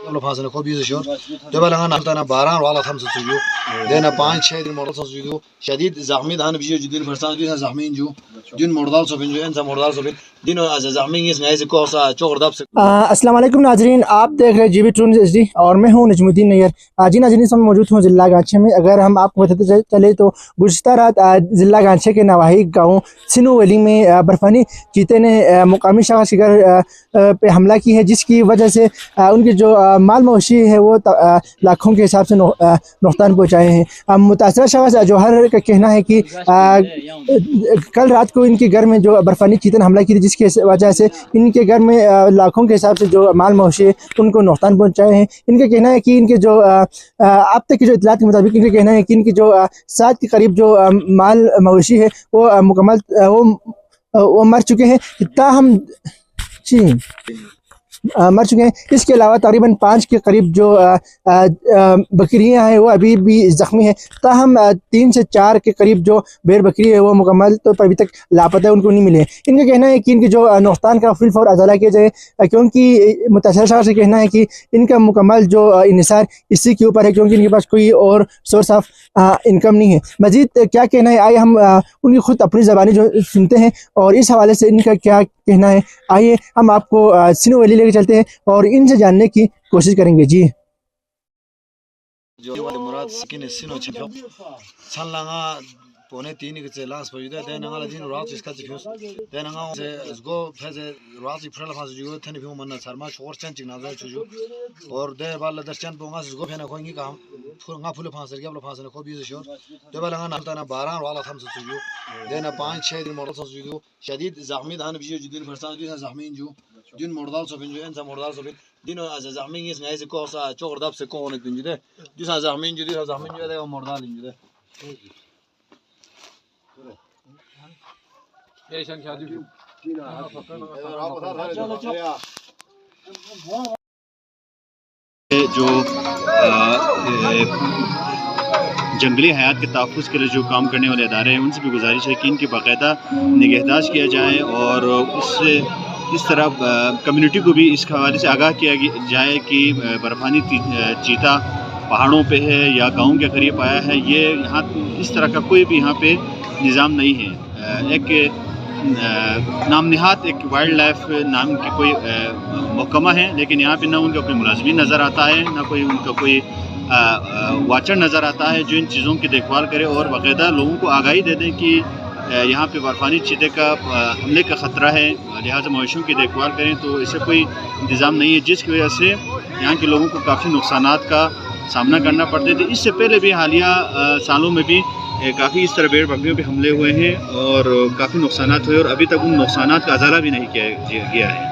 قبل فاصله خوب يزشور دبل انا نحتنا باران ولا 5 سجو لنا 5 6 مرات سجو شديد زحمي انا بيجي جديد فرسان دي زحمين جو دين مردال سو بين انت مردال سو بين دين از زحمين اس نايز کوسا چوغر دب سے السلام علیکم ناظرین، آپ دیکھ رہے G B tune H D اور میں ہوں نجم الدین نیر۔ جی ناظرین، میں موجود ہوں ضلع گانچھے میں۔ اگر ہم آپ کو بتاتے چلے تو گزشتہ رات ضلع گانچھے کے نواحی گاؤں سنو ویلی میں برفانی چیتے نے مقامی شخص کے گھر پہ حملہ کی ہے، جس کی وجہ سے ان کی جو مال مویشی ہے وہ لاکھوں کے حساب سے نقصان پہنچائے ہیں۔ متاثرہ شخص جوہر کا کہنا ہے کہ کل رات کو ان کے گھر میں جو برفانی چیتے نے حملہ کی تھی، جس کی وجہ سے ان کے گھر میں لاکھوں کے حساب سے جو مال مویشی ہے ان کو نقصان پہنچائے ہیں۔ ان کا کہنا ہے کہ ان کے جو اب تک کی جو اطلاعات کے مطابق ان کا کہنا ہے کہ ان کی جو 7 کے قریب جو مال مویشی ہے وہ مکمل وہ مر چکے ہیں، تاہم مر چکے ہیں۔ اس کے علاوہ تقریباً 5 کے قریب جو بکریاں ہیں وہ ابھی بھی زخمی ہیں، تاہم 3 سے 4 کے قریب جو بیر بکری ہے وہ مکمل طور پر ابھی تک لاپتہ ان کو نہیں ملے۔ ان کا کہنا ہے کہ ان کے جو نقصان کا فی الفور ازالہ کیا جائے، کیونکہ متاثرہ شخص کا کہنا ہے کہ ان کا مکمل جو انحصار اسی کے اوپر ہے، کیونکہ ان کے پاس کوئی اور سورس آف انکم نہیں ہے۔ مزید کیا کہنا ہے آئیے ہم ان کی خود اپنی زبانی جو سنتے ہیں اور اس حوالے سے ان کا کیا کہنا ہے۔ آئیے ہم آپ کو سنو ویلی لے کے چلتے ہیں اور ان سے جاننے کی کوشش کریں گے۔ جی جو مراد سکین سینو چپو سن لگا پونے 3 کے لاس پوجدا دین نگا دین رات اس کا چفیوس دین نگا سے اس کو پھز رات پھرل فاز جو تھن فیو من سرما شور چن چنا جو چجو اور دے بال درچن پونگا اس کو پھنا کوئی کام پھنگا پھول فاز کے بل فاز کو بیز شور دے بال نگا نلتا باران والا 5 سجو دین 5 6 دن مرات سجو شدید زخمی دان بیجو جدید فرسان دي زخمين جو دين مردال سو بين انت مردال سو بين دين از زخمين اس نايز کوسا چوغر دب سے کون دین جدے دي زخمين جدي زخمين جو دے مردال جدے ایشان شادی جو جنگلی حیات کے تحفظ کے لیے جو کام کرنے والے ادارے ہیں ان سے بھی گزارش ہے کہ ان کی باقاعدہ نگہداشت کیا جائے اور اس طرح کمیونٹی کو بھی اس حوالے سے آگاہ کیا جائے کہ برفانی چیتا پہاڑوں پہ ہے یا گاؤں کے قریب آیا ہے، یہ یہاں اس طرح کا کوئی بھی یہاں پہ نظام نہیں ہے۔ ایک نام نہاد ایک وائلڈ لائف نام کی کوئی محکمہ ہے، لیکن یہاں پہ نہ ان کا کوئی ملازمین نظر آتا ہے، نہ کوئی ان کا کوئی واچر نظر آتا ہے جو ان چیزوں کی دیکھ بھال کرے اور باقاعدہ لوگوں کو آگاہی دے دیں کہ یہاں پہ برفانی چیتے کا حملے کا خطرہ ہے، لہٰذا مویشیوں کی دیکھ بھال کریں۔ تو اسے کوئی انتظام نہیں ہے، جس کی وجہ سے یہاں کے لوگوں کو کافی نقصانات کا سامنا کرنا پڑتے تھے۔ اس سے پہلے بھی حالیہ سالوں میں بھی کافی اس طرح بھیڑ بکریوں پہ حملے ہوئے ہیں اور کافی نقصانات ہوئے اور ابھی تک ان نقصانات کا ازالہ بھی نہیں کیا گیا ہے۔